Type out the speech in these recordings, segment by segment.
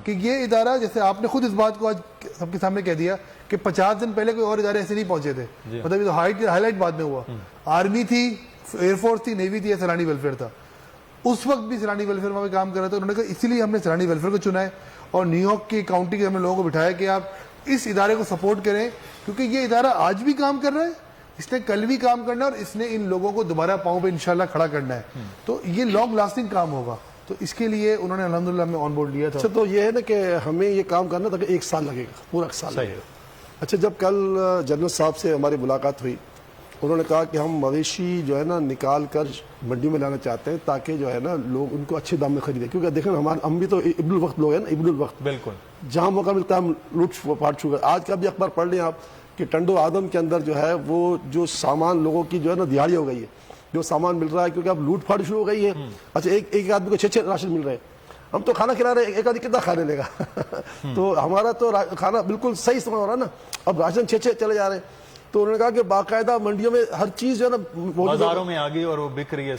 کہ یہ ادارہ, جیسے آپ نے خود اس بات کو آج سب کے سامنے کہہ دیا کہ 50 دن پہلے کوئی اور ادارے ایسے نہیں پہنچے تھے, مطلب یہ تو ہائی لائٹ بعد میں ہوا. آرمی تھی, ایئر فورس تھی, نیوی تھی, یا سیلانی ویلفیئر تھا. اس وقت بھی سیلانی ویلفیئر وہاں پہ کام کر رہا تھا. انہوں نے کہا اسی لیے ہم نے سیلانی ویلفیئر کو چنا ہے, اور نیو یارک کی کاؤنٹی کے ہم نے لوگوں کو بٹھایا کہ آپ اس ادارے کو سپورٹ کریں, کیونکہ یہ ادارہ آج بھی کام کر رہا ہے, اس نے کل بھی کام کرنا ہے, اور اس نے ان لوگوں کو دوبارہ پاؤں پہ انشاءاللہ کھڑا کرنا ہے. تو یہ لانگ لاسٹنگ کام ہوگا, تو اس کے لیے انہوں نے الحمدللہ ہمیں آن بورڈ لیا تھا. اچھا, تو یہ ہے نا کہ ہمیں یہ کام کرنا تھا کہ 1 سال لگے گا, پورا 1 سال لگے گا. اچھا, جب کل جنرل صاحب سے ہماری ملاقات ہوئی, انہوں نے کہا کہ ہم مویشی جو ہے نا نکال کر منڈیوں میں لانا چاہتے ہیں تاکہ جو ہے نا لوگ ان کو اچھے دام میں خریدیں, کیونکہ دیکھیں ہم بھی تو ابن الوقت لوگ ہیں نا, ابن الوقت, بالکل جہاں موقع ملتا ہے ہم لوٹ پاٹ شروع کر. آج کا بھی اخبار پڑھ لیں آپ کہ ٹنڈو آدم کے اندر جو ہے وہ جو سامان لوگوں کی جو ہے نا دہاڑی ہو گئی ہے, جو سامان مل رہا ہے, کیونکہ اب لوٹ پھاٹ شروع ہو گئی ہے. اچھا, ایک آدمی کو 6 راشن مل رہے ہیں, ہم تو کھانا کھلا رہے ہیں, ایک آدمی کتنا کھانے لے گا. تو ہمارا تو کھانا بالکل صحیح استعمال ہو رہا ہے نا, اب راشن 6 چلے جا رہے ہیں. تو انہوں نے کہا کہ باقاعدہ منڈیوں میں ہر چیز جو ہے نا بازاروں میں آ گئی اور وہ بک رہی ہے.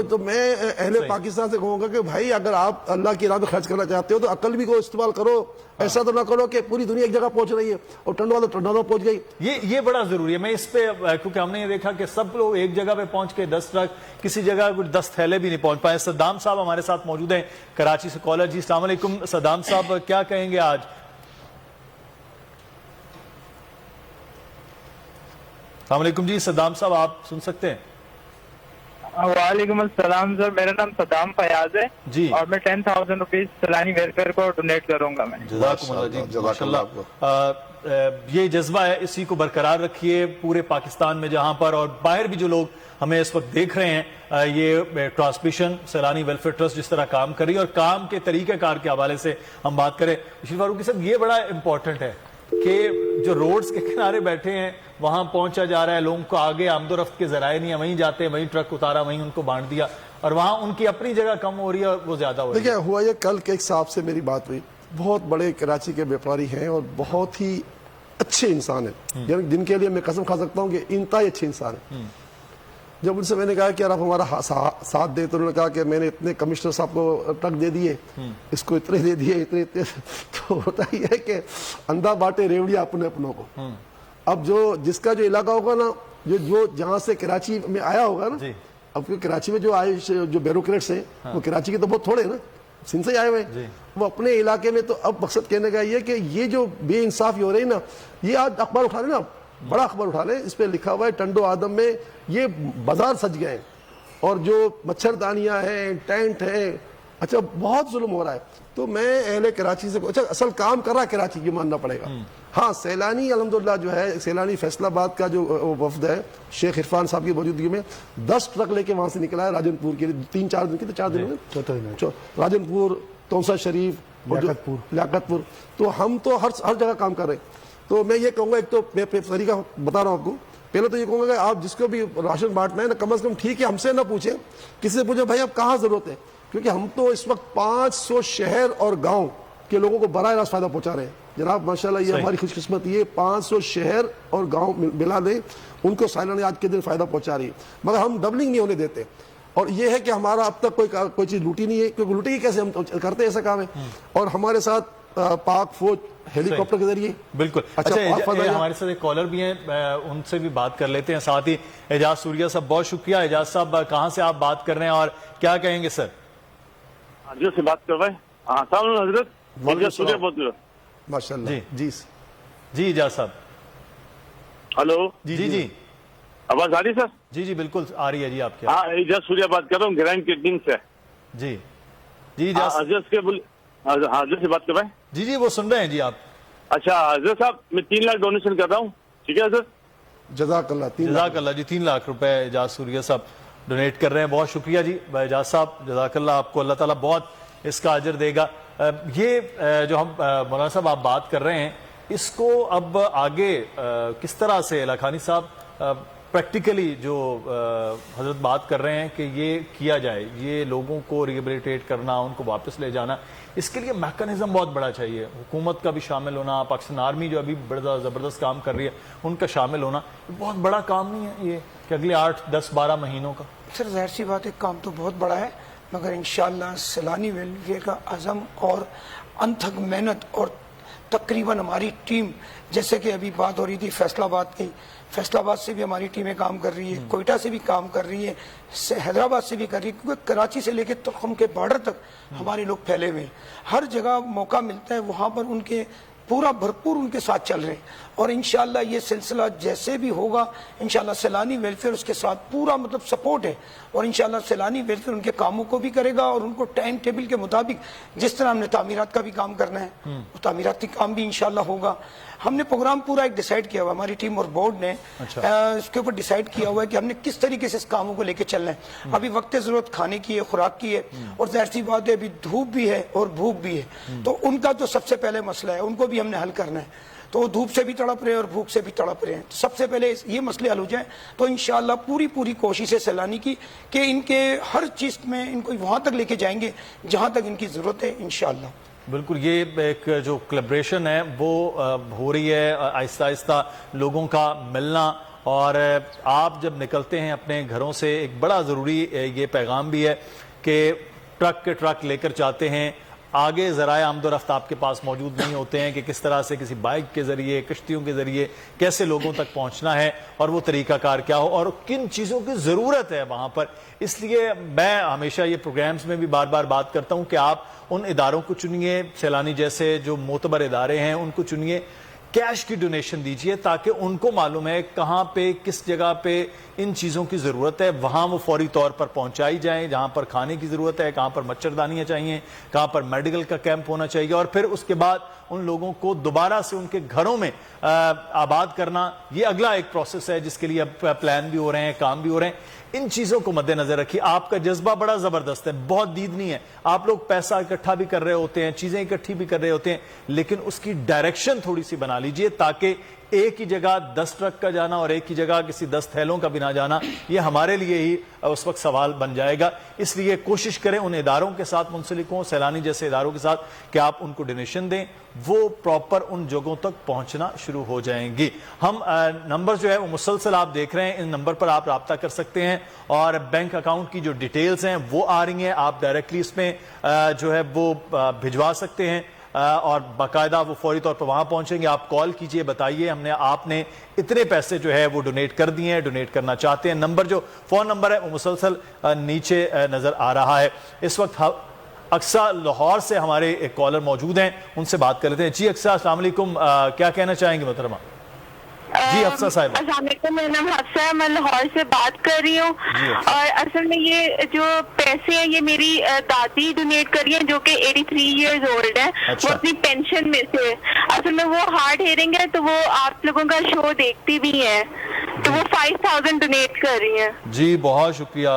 تو میں اہل پاکستان سے کہوں گا کہ بھائی اگر آپ اللہ کی راہ میں خرچ کرنا چاہتے ہو تو عقل بھی کو استعمال کرو. ایسا تو نہ کرو کہ پوری دنیا ایک جگہ پہنچ رہی ہے اور ٹنڈو پہنچ گئی. یہ بڑا ضروری ہے. میں اس پہ, کیونکہ ہم نے یہ دیکھا کہ سب لوگ ایک جگہ پہ پہنچ کے 10 ٹرک, کسی جگہ 10 تھیلے بھی نہیں پہنچ پائے. صدام صاحب ہمارے ساتھ موجود ہیں کراچی سے کالر. جی السلام علیکم صدام صاحب, کیا کہیں گے آج؟ السلام علیکم جی صدام صاحب, آپ سن سکتے ہیں؟ وعلیکم السلام سر, میرا نام صدام فیاض ہے جی, اور میں 10,000 روپیز سیلانی ویلفیئر کو ڈونیٹ کروں گا. میں جزاکم اللہ جی, ماشاءاللہ. یہ جذبہ ہے, اسی کو برقرار رکھیے پورے پاکستان میں, جہاں پر اور باہر بھی جو لوگ ہمیں اس وقت دیکھ رہے ہیں. یہ ٹرانسمیشن سیلانی ویلفیئر ٹرسٹ جس طرح کام کر رہی ہے, اور کام کے طریقہ کار کے حوالے سے ہم بات کریں, شریف فاروقی صاحب یہ بڑا امپورٹنٹ ہے کہ جو روڈز کے کنارے بیٹھے ہیں وہاں پہنچا جا رہا ہے, لوگوں کو آگے آمد و رفت کے ذرائع نہیں ہیں, وہیں جاتے ہیں, وہیں ٹرک اتارا, وہیں ان کو بانٹ دیا, اور وہاں ان کی اپنی جگہ کم ہو رہی ہے اور وہ زیادہ ہو رہی ہے. دیکھیں ہوا یہ, کل کے ایک صاحب سے میری بات ہوئی, بہت بڑے کراچی کے بیپاری ہیں اور بہت ہی اچھے انسان ہیں, یعنی جن کے لیے میں قسم کھا سکتا ہوں کہ انتہائی اچھے انسان ہیں. جب ان سے میں نے کہا کہ یار آپ ہمارا ساتھ دیں, تو انہوں نے کہا کہ میں نے اتنے کمشنر صاحب کو ٹرک دے دیے, اس کو اتنے دے دیے, اتنے. تو ہوتا ہی ہے کہ اندھا باٹے ریوڑیا اپنے اپنوں کو. اب جس کا جو علاقہ ہوگا نا, جو جہاں سے کراچی میں آیا ہوگا نا, اب کراچی میں جو آئے جو بیوروکریٹس ہیں وہ کراچی کے تو بہت تھوڑے نا, سندھ سے آئے ہوئے, وہ اپنے علاقے میں. تو اب مقصد کہنے کا یہ کہ یہ جو بے انصافی ہو رہی نا, یہ آج اخبار اٹھا لیں نا, بڑا اخبار اٹھا لیں, اس پہ لکھا ہوا ہے ٹنڈو آدم میں یہ بازار سج گئے ہیں, اور جو مچھردانیاں ہیں, ٹینٹ ہیں, اچھا بہت ظلم ہو رہا ہے. تو میں اہل کراچی سے, اچھا اصل کام کر رہا ہے کراچی, یہ ماننا پڑے گا. ہاں سیلانی الحمدللہ جو ہے, سیلانی فیصل آباد کا جو وفد ہے شیخ عرفان صاحب کی موجودگی میں 10 ٹرک لے کے وہاں سے نکلا ہے راجن پور کے لیے, 3-4 دن کے, 4 دن میں راجن پور, تونسا شریف, لیاقت پور. تو ہم تو ہر جگہ کام کر رہے ہیں. تو میں یہ کہوں گا, ایک تو میں طریقہ بتا رہا ہوں آپ کو, پہلے تو یہ کہوں گا کہ آپ جس کو بھی راشن بانٹنا ہے نا, کم از کم ٹھیک ہے ہم سے نہ پوچھیں, کسی سے پوچھیں بھائی اب کہاں ضرورت ہے, کیونکہ ہم تو اس وقت 500 شہر اور گاؤں کے لوگوں کو براہ راست فائدہ پہنچا رہے ہیں. جناب ماشاءاللہ یہ ہماری خوش قسمتی ہے, 500 شہر اور گاؤں ملا دیں ان کو سیلانی آج کے دن فائدہ پہنچا رہی ہے, مگر ہم ڈبلنگ نہیں ہونے دیتے. اور یہ ہے کہ ہمارا اب تک کوئی چیز لوٹی نہیں ہے, کیونکہ لوٹی کیسے, ہم کرتے ایسا کام ہے. اور ہمارے ساتھ پاک فوج ہیلی کاپٹر کے ذریعے. بالکل. اچھا ہمارے ساتھ ایک کالر بھی ہیں, ان سے بھی بات کر لیتے ہیں. ساتھ ہی اعجاز سوریہ صاحب, بہت شکریہ. اعجاز صاحب کہاں سے آپ بات کر رہے ہیں اور کیا کہیں گے سر؟ حضرت سے بات کر رہے ہیں. السلام علیکم حضرت, اعجاز سوریہ بول رہا ہوں. ماشاءاللہ. جی اعجاز صاحب. ہلو. جی آواز آ رہی سر؟ جی بالکل آ رہی ہے جی. آپ کیا؟ ہاں اعجاز سوریہ بات کر رہا ہوں گرینڈ کڈنگ سے. جی حضرت سے بات کر رہے ہیں. جی وہ سن رہے ہیں جی آپ. اچھا حضرت صاحب, میں 3 لاکھ ڈونیشن کر رہا ہوں, ٹھیک ہے حضرت؟ جزاک اللہ. جزاک اللہ جی. 3 لاکھ روپے اعجاز سوریہ صاحب ڈونیٹ کر رہے ہیں. بہت شکریہ جی اعجاز صاحب, جزاک اللہ. آپ کو اللہ تعالیٰ بہت اس کا اجر دے گا. یہ جو ہم مولانا صاحب آپ بات کر رہے ہیں, اس کو اب آگے کس طرح سے لکھانی صاحب پریکٹیکلی جو حضرت بات کر رہے ہیں کہ یہ کیا جائے, یہ لوگوں کو ریہیبلیٹیٹ کرنا, ان کو واپس لے جانا, اس کے لیے میکانزم بہت بڑا چاہیے. حکومت کا بھی شامل ہونا, پاکستان آرمی جو ابھی بڑا زبردست کام کر رہی ہے ان کا شامل ہونا, بہت بڑا کام نہیں ہے یہ کہ اگلے 8, 10, 12 مہینوں کا. سر ظاہر سی بات ہے, کام تو بہت بڑا ہے, مگر انشاءاللہ سیلانی ویلفیئر کا عزم اور انتھک محنت اور تقریباً ہماری ٹیم، جیسے کہ ابھی بات ہو رہی تھی فیصل آباد کی، فیصل آباد سے بھی ہماری ٹیمیں کام کر رہی ہے، کوئٹہ سے بھی کام کر رہی ہے، حیدرآباد سے بھی کر رہی ہے، کیونکہ کراچی سے لے کے تخم کے بارڈر تک ہمارے لوگ پھیلے ہوئے ہیں، ہر جگہ موقع ملتا ہے وہاں پر ان کے پورا بھرپور ان کے ساتھ چل رہے ہیں، اور انشاءاللہ یہ سلسلہ جیسے بھی ہوگا انشاءاللہ سیلانی ویلفیئر اس کے ساتھ پورا مطلب سپورٹ ہے، اور انشاءاللہ سیلانی ویلفیئر ان کے کاموں کو بھی کرے گا، اور ان کو ٹائم ٹیبل کے مطابق جس طرح ہم نے تعمیرات کا بھی کام کرنا ہے وہ تعمیراتی کام بھی انشاءاللہ ہوگا۔ ہم نے پروگرام پورا ایک ڈیسائیڈ کیا ہوا، ہماری ٹیم اور بورڈ نے اس کے اوپر ڈیسائیڈ کیا ہوا ہے کہ ہم نے کس طریقے سے اس کاموں کو لے کے چلنا ہے۔ ابھی وقت ضرورت کھانے کی ہے، خوراک کی ہے، اور ظاہر سی بات ہے ابھی دھوپ بھی ہے اور بھوک بھی ہے، تو ان کا تو سب سے پہلے مسئلہ ہے، ان کو بھی ہم نے حل کرنا ہے، تو وہ دھوپ سے بھی تڑپ رہے ہیں اور بھوک سے بھی تڑپ رہے ہیں، تو سب سے پہلے یہ مسئلے حل ہو جائیں تو انشاءاللہ پوری کوشش ہے سیلانی کی کہ ان کے ہر چیز میں ان کو وہاں تک لے کے جائیں گے جہاں تک ان کی ضرورت ہے انشاءاللہ۔ بالکل، یہ ایک جو کلیبریشن ہے وہ ہو رہی ہے آہستہ آہستہ، لوگوں کا ملنا، اور آپ جب نکلتے ہیں اپنے گھروں سے ایک بڑا ضروری یہ پیغام بھی ہے کہ ٹرک کے ٹرک لے کر جاتے ہیں، آگے ذرائع آمد و رفت آپ کے پاس موجود نہیں ہوتے ہیں کہ کس طرح سے کسی بائک کے ذریعے، کشتیوں کے ذریعے کیسے لوگوں تک پہنچنا ہے اور وہ طریقہ کار کیا ہو اور کن چیزوں کی ضرورت ہے وہاں پر۔ اس لیے میں ہمیشہ یہ پروگرامز میں بھی بار بار بات کرتا ہوں کہ آپ ان اداروں کو چنیے، سیلانی جیسے جو معتبر ادارے ہیں ان کو چنیے، کیش کی ڈونیشن دیجئے تاکہ ان کو معلوم ہے کہاں پہ کس جگہ پہ ان چیزوں کی ضرورت ہے، وہاں وہ فوری طور پر پہنچائی جائیں، جہاں پر کھانے کی ضرورت ہے، کہاں پر مچھردانیاں چاہیے، کہاں پر میڈیکل کا کیمپ ہونا چاہیے، اور پھر اس کے بعد ان لوگوں کو دوبارہ سے ان کے گھروں میں آباد کرنا، یہ اگلا ایک پروسیس ہے جس کے لیے اب پلان بھی ہو رہے ہیں، کام بھی ہو رہے ہیں۔ ان چیزوں کو مد نظر رکھیے، آپ کا جذبہ بڑا زبردست ہے، بہت دید نہیں ہے، آپ لوگ پیسہ اکٹھا بھی کر رہے ہوتے ہیں، چیزیں اکٹھی بھی کر رہے ہوتے ہیں، لیکن اس کی ڈائریکشن تھوڑی سی بنا لیجئے تاکہ ایک ہی جگہ 10 ٹرک کا جانا اور ایک ہی جگہ کسی 10 تھیلوں کا بھی نہ جانا، یہ ہمارے لیے ہی اس وقت سوال بن جائے گا۔ اس لیے کوشش کریں ان اداروں کے ساتھ منسلک ہوں، سیلانی جیسے اداروں کے ساتھ، کہ آپ ان کو ڈونیشن دیں، وہ پراپر ان جگہوں تک پہنچنا شروع ہو جائیں گی۔ ہم نمبر جو ہے وہ مسلسل آپ دیکھ رہے ہیں، ان نمبر پر آپ رابطہ کر سکتے ہیں، اور بینک اکاؤنٹ کی جو ڈیٹیلز ہیں وہ آ رہی ہیں، آپ ڈائریکٹلی اس میں جو ہے وہ بھجوا سکتے ہیں، اور باقاعدہ وہ فوری طور پر وہاں پہنچیں گے۔ آپ کال کیجئے، بتائیے آپ نے اتنے پیسے جو ہے وہ ڈونیٹ کر دیے ہیں، ڈونیٹ کرنا چاہتے ہیں۔ نمبر جو فون نمبر ہے وہ مسلسل نیچے نظر آ رہا ہے۔ اس وقت اقصیٰ لاہور سے ہمارے ایک کالر موجود ہیں، ان سے بات کر لیتے ہیں۔ جی اقصیٰ، السلام علیکم، کیا کہنا چاہیں گے محترمہ؟ جی حفصہ صاحب۔ السلام علیکم، میرا نام حفصہ ہے، میں لاہور سے بات کر رہی ہوں، اور اصل میں یہ جو پیسے ہیں یہ میری دادی ڈونیٹ کری ہیں جو کہ 83 ایئرز اولڈ ہے، وہ اپنی پینشن میں سے، اصل میں وہ ہارڈ ہیئرنگ ہے تو وہ آپ لوگوں کا شو دیکھتی بھی ہیں، تو وہ 5000 ڈونیٹ کر رہی ہیں۔ جی بہت شکریہ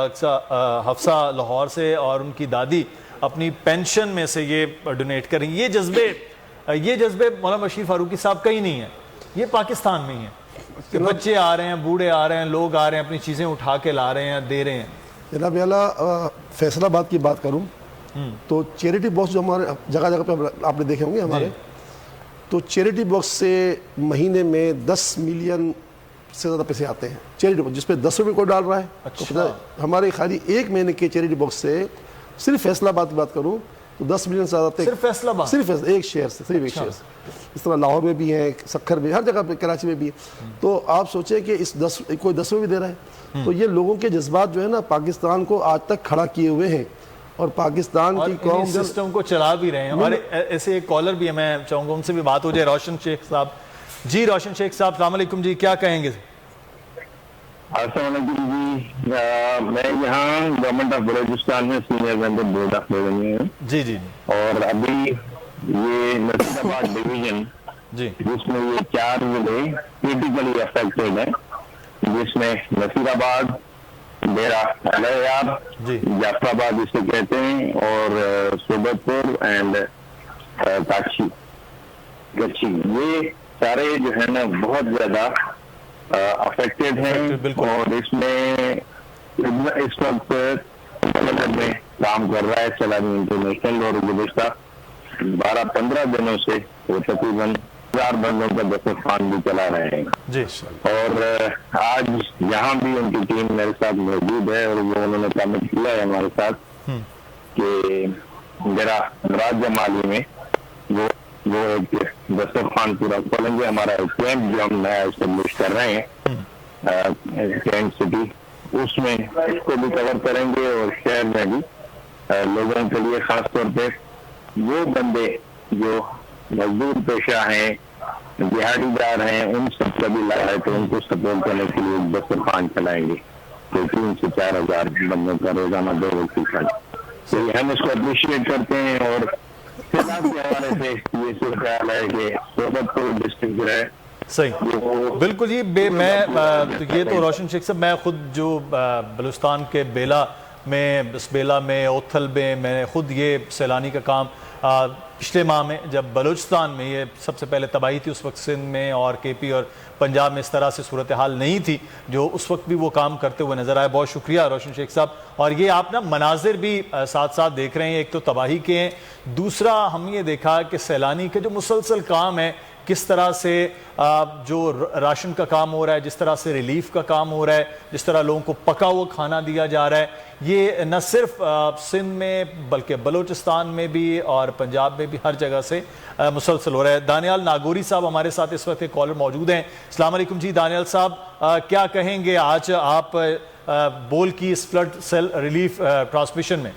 حفصہ لاہور سے، اور ان کی دادی اپنی پینشن میں سے یہ ڈونیٹ کریں۔ یہ جذبے مولانا بشیر فاروقی صاحب کا ہی نہیں ہے، یہ پاکستان میں ہی ہے کہ بچے آ رہے ہیں، بوڑھے آ رہے ہیں، لوگ آ رہے ہیں، اپنی چیزیں اٹھا کے لا رہے ہیں، دے رہے ہیں۔ جناب اعلیٰ، فیصل آباد کی بات کروں تو چیریٹی باکس جو ہمارے جگہ جگہ پہ آپ نے دیکھے ہوں گے ہمارے، تو چیریٹی باکس سے مہینے میں 10 ملین سے زیادہ پیسے آتے ہیں چیریٹی باکس، جس پہ 10 روپے کو ڈال رہا ہے۔ ہمارے خالی ایک مہینے کے چیریٹی باکس سے صرف فیصل آباد کی بات کروں تو 10 ملین سے زیادہ، صرف فیصل آباد، صرف ایک شہر سے، صرف ایک شہر سے۔ اس طرح لاہور میں بھی ہیں، سکھر میں، ہر جگہ پہ، کراچی میں بھی ہے۔ تو آپ سوچیں کہ اس کوئی 10 بھی دے رہا ہے، تو یہ لوگوں کے جذبات جو ہے نا پاکستان کو آج تک کھڑا کیے ہوئے ہیں، اور پاکستان کی قوم سسٹم کو چلا بھی رہے ہیں۔ اور ایسے ایک کالر بھی ہے، میں چاہوں گا ان سے بھی بات ہو جائے، روشن شیخ صاحب۔ جی روشن شیخ صاحب، السلام علیکم جی، کیا کہیں گے؟ السلام علیکم جی، میں یہاں گورنمنٹ آف بلوچستان میں senior member board of revenue ہوں۔ جی جی، اور ابھی یہ نصیر آباد ڈویژن جی، جس میں یہ 4 ضلع کریٹیکلی افیکٹڈ ہیں، جس میں نصیر آباد، ڈیرہ الیاب، جعفر آباد اسے کہتے ہیں، اور صوبت پور اینڈ کاچی گچھی، یہ سارے جو ہے نا بہت زیادہ افیکٹڈ ہیں، اور اس میں اس وقت میں کام کر رہا ہے سیلانی انٹرنیشنل، اور گزشتہ 12-15 دنوں سے وہ تقریباً 1000 بندوں کا دسترخوان بھی چلا رہے ہیں۔ اور آج یہاں بھی ان کی ٹیم میرے ساتھ موجود ہے، اور وہ انہوں نے کامنٹ کیا ہے ہمارے ساتھ کہ میرا راج جمالی میں وہ ایک دسترخوان پورا کھولیں گے. ہمارا کیمپ جو ہم نیا اسٹیبلش کر رہے ہیں ٹینٹ سٹی, اس میں اس کو بھی کور کریں گے, اور شہر میں بھی لوگوں کے لیے خاص طور پہ وہ بندے جو مزدور پیشہ ہیں, دیہاڑی دار ہیں, ان سب کا بھی لایا ہے, تو ان کو سپورٹ کرنے کے لیے دسترخوان چلائیں گے. تو 3 سے 4 ہزار بندوں کا روزانہ 2 وقت کی کھانا. تو ہم اس کو اپریشیٹ کرتے ہیں. اور سیلاب کے حوالے سے یہ صرف خیال ہے کہ صحبت کو ڈسٹرکٹ جو ہے صحیح بالکل جی. یہ تو روشن شیخ صاحب, میں خود جو بلوچستان کے بیلا میں اوتھل میں نے خود یہ سیلانی کا کام پچھلے ماہ میں, جب بلوچستان میں یہ سب سے پہلے تباہی تھی, اس وقت سندھ میں اور کے پی اور پنجاب میں اس طرح سے صورتحال نہیں تھی, جو اس وقت بھی وہ کام کرتے ہوئے نظر آئے. بہت شکریہ روشن شیخ صاحب. اور یہ آپ نا مناظر بھی ساتھ ساتھ دیکھ رہے ہیں, ایک تو تباہی کے ہیں, دوسرا ہم یہ دیکھا کہ سیلانی کے جو مسلسل کام ہے, کس طرح سے جو راشن کا کام ہو رہا ہے, جس طرح سے ریلیف کا کام ہو رہا ہے, جس طرح لوگوں کو پکا ہوا کھانا دیا جا رہا ہے, یہ نہ صرف سندھ میں بلکہ بلوچستان میں بھی اور پنجاب میں بھی ہر جگہ سے مسلسل ہو رہا ہے. دانیال ناگوری صاحب ہمارے ساتھ اس وقت ایک کالر موجود ہیں. السلام علیکم جی دانیال صاحب, کیا کہیں گے آج آپ بول کی اس فلڈ سیل ریلیف ٹرانسمیشن میں؟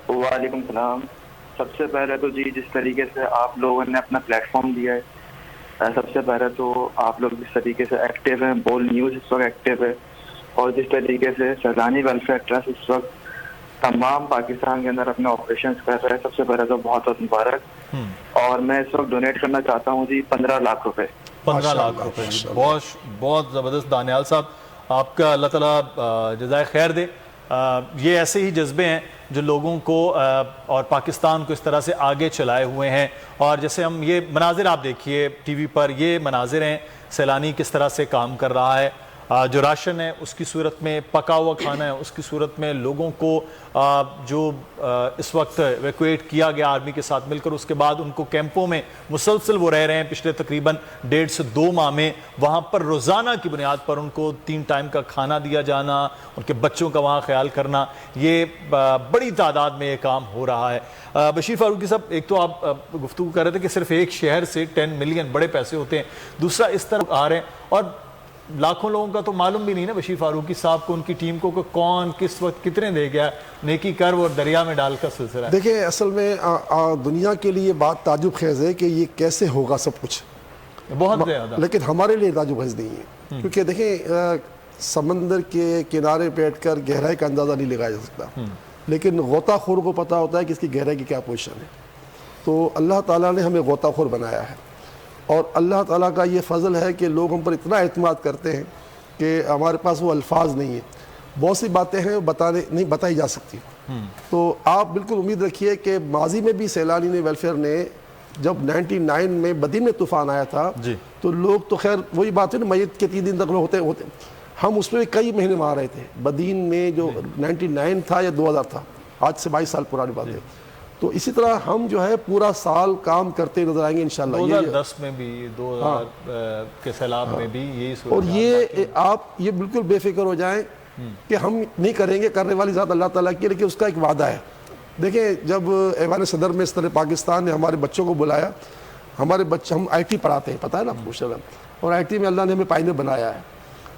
وعلیکم السلام. سب سے پہلے تو جی جس طریقے سے آپ لوگوں نے اپنا پلیٹ فارم دیا ہے, سب سے پہلے تو آپ لوگ جس طریقے سے ایکٹیو ہیں, بول نیوز اس وقت ایکٹیو ہے, اور جس طریقے سے سیلانی ویلفیئر ٹرسٹ اس وقت تمام پاکستان کے اندر اپنے آپریشنز کر رہے ہیں, سب سے پہلے تو بہت بہت مبارک. اور میں اس وقت ڈونیٹ کرنا چاہتا ہوں جی 15 لاکھ روپے. 15 لاکھ روپے, بہت زبردست دانیال صاحب, آپ کا اللہ تعالیٰ جزائے خیر دے. یہ ایسے ہی جذبے ہیں جو لوگوں کو اور پاکستان کو اس طرح سے آگے چلائے ہوئے ہیں. اور جیسے ہم یہ مناظر آپ دیکھیے ٹی وی پر, یہ مناظر ہیں سیلانی کس طرح سے کام کر رہا ہے, جو راشن ہے اس کی صورت میں, پکا ہوا کھانا ہے اس کی صورت میں, لوگوں کو جو اس وقت ایویکویٹ کیا گیا آرمی کے ساتھ مل کر, اس کے بعد ان کو کیمپوں میں مسلسل وہ رہ رہے ہیں پچھلے تقریباً 1.5 سے 2 ماہ میں. وہاں پر روزانہ کی بنیاد پر ان کو 3 ٹائم کا کھانا دیا جانا, ان کے بچوں کا وہاں خیال کرنا, یہ بڑی تعداد میں یہ کام ہو رہا ہے. بشیر فاروقی صاحب, ایک تو آپ گفتگو کر رہے تھے کہ صرف ایک شہر سے 10 ملین بڑے پیسے ہوتے ہیں, دوسرا اس طرح آ رہے ہیں, اور لاکھوں لوگوں کا تو معلوم بھی نہیں نا بشیر فاروقی صاحب کو, ان کی ٹیم کو, کہ کون کس وقت کتنے دے گیا. نیکی کر اور دریا میں ڈال کا سلسلہ ہے. دیکھیں اصل میں دنیا کے لیے بات تعجب خیز ہے کہ یہ کیسے ہوگا سب کچھ, بہت زیادہ, لیکن ہمارے لیے تعجب خیز نہیں ہے, کیونکہ دیکھیں سمندر کے کنارے بیٹھ کر گہرائی کا اندازہ نہیں لگایا جا سکتا, لیکن غوطہ خور کو پتہ ہوتا ہے کہ اس کی گہرائی کی کیا پوزیشن ہے. تو اللہ تعالیٰ نے ہمیں غوطہ خور بنایا ہے, اور اللہ تعالیٰ کا یہ فضل ہے کہ لوگ ہم پر اتنا اعتماد کرتے ہیں کہ ہمارے پاس وہ الفاظ نہیں ہیں. بہت سی باتیں ہیں نہیں بتائی جا سکتی. تو آپ بالکل امید رکھیے کہ ماضی میں بھی سیلانی نے ویلفیئر نے جب 99 میں بدین میں طوفان آیا تھا تو لوگ تو خیر وہی بات ہے نا, میت کے 3 دن تک ہوتے ہم اس میں کئی مہینے میں آ رہے تھے. بدین میں جو 99 تھا یا 2000 تھا, آج سے 22 سال پرانی بات ہے. تو اسی طرح ہم جو ہے پورا سال کام کرتے نظر آئیں گے انشاءاللہ. 2010 میں بھی, 2000 کے سیلاب میں بھی یہی صورت. اور یہ آپ یہ بالکل بے فکر ہو جائیں کہ ہم نہیں کریں گے, کرنے والی ذات اللہ تعالیٰ کی, لیکن اس کا ایک وعدہ ہے. دیکھیں جب ایوان صدر میں اس طرح پاکستان نے ہمارے بچوں کو بلایا, ہمارے بچے, ہم آئی ٹی پڑھاتے ہیں پتہ ہے نا آپ کو, اور آئی ٹی میں اللہ نے ہمیں پائنر بنایا ہے.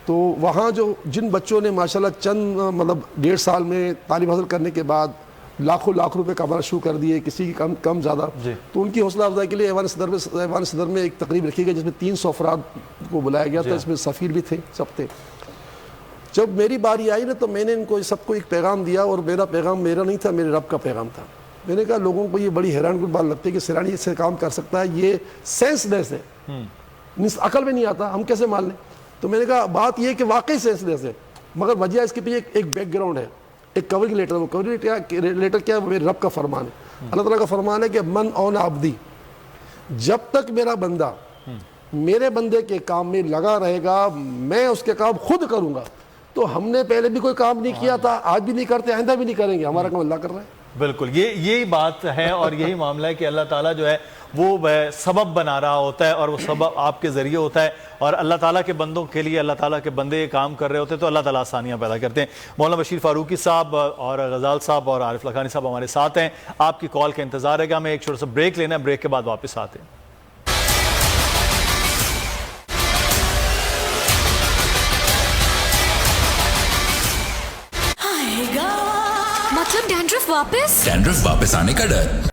تو وہاں جو جن بچوں نے ماشاءاللہ چند 1.5 سال میں تعلیم حاصل کرنے کے بعد لاکھوں لاکھ روپے کمانا شروع کر دیے, کسی کی کم زیادہ, تو ان کی حوصلہ افزائی کے لیے ایوان صدر میں ایک تقریب رکھی گئی جس میں 300 افراد کو بلایا گیا تھا. اس میں سفیر بھی تھے, سب تھے. جب میری باری آئی نا تو میں نے ان کو سب کو ایک پیغام دیا, اور میرا پیغام میرا نہیں تھا, میرے رب کا پیغام تھا. میں نے کہا لوگوں کو یہ بڑی حیران کن بات لگتی ہے کہ سیلانی اس سے کام کر سکتا ہے, یہ سینس لیس ہے, عقل میں نہیں آتا, ہم کیسے مان لیں. تو میں نے کہا بات یہ ہے کہ واقعی سینس لیس ہے, مگر وجہ اس کے پیچھے ایک بیک گراؤنڈ ہے, ایک کورنگ لیٹر. وہ کورنگ لیٹر کیا ہے؟ میرے رب کا فرمان ہے, اللہ تعالیٰ کا فرمان ہے کہ من اون عبدی, جب تک میرا بندہ میرے بندے کے کام میں لگا رہے گا میں اس کے کام خود کروں گا. تو ہم نے پہلے بھی کوئی کام نہیں کیا تھا, آج بھی نہیں کرتے, آئندہ بھی نہیں کریں گے, ہمارا کام اللہ کر رہا ہے. بالکل یہی بات ہے اور یہی معاملہ ہے کہ اللہ تعالیٰ جو ہے وہ سبب بنا رہا ہوتا ہے اور وہ سبب آپ کے ذریعے ہوتا ہے اور اللہ تعالیٰ کے بندوں کے لیے اللہ تعالیٰ کے بندے یہ کام کر رہے ہوتے ہیں تو اللہ تعالیٰ آسانیاں پیدا کرتے ہیں. مولانا بشیر فاروقی صاحب اور غزال صاحب اور عارف لکھانی صاحب ہمارے ساتھ ہیں. آپ کی کال کا انتظار ہے کہ ہمیں ایک چھوٹا سا بریک لینا ہے, بریک کے بعد واپس آتے ہیں. مطلب ڈینڈرف واپس آنے کا ڈر.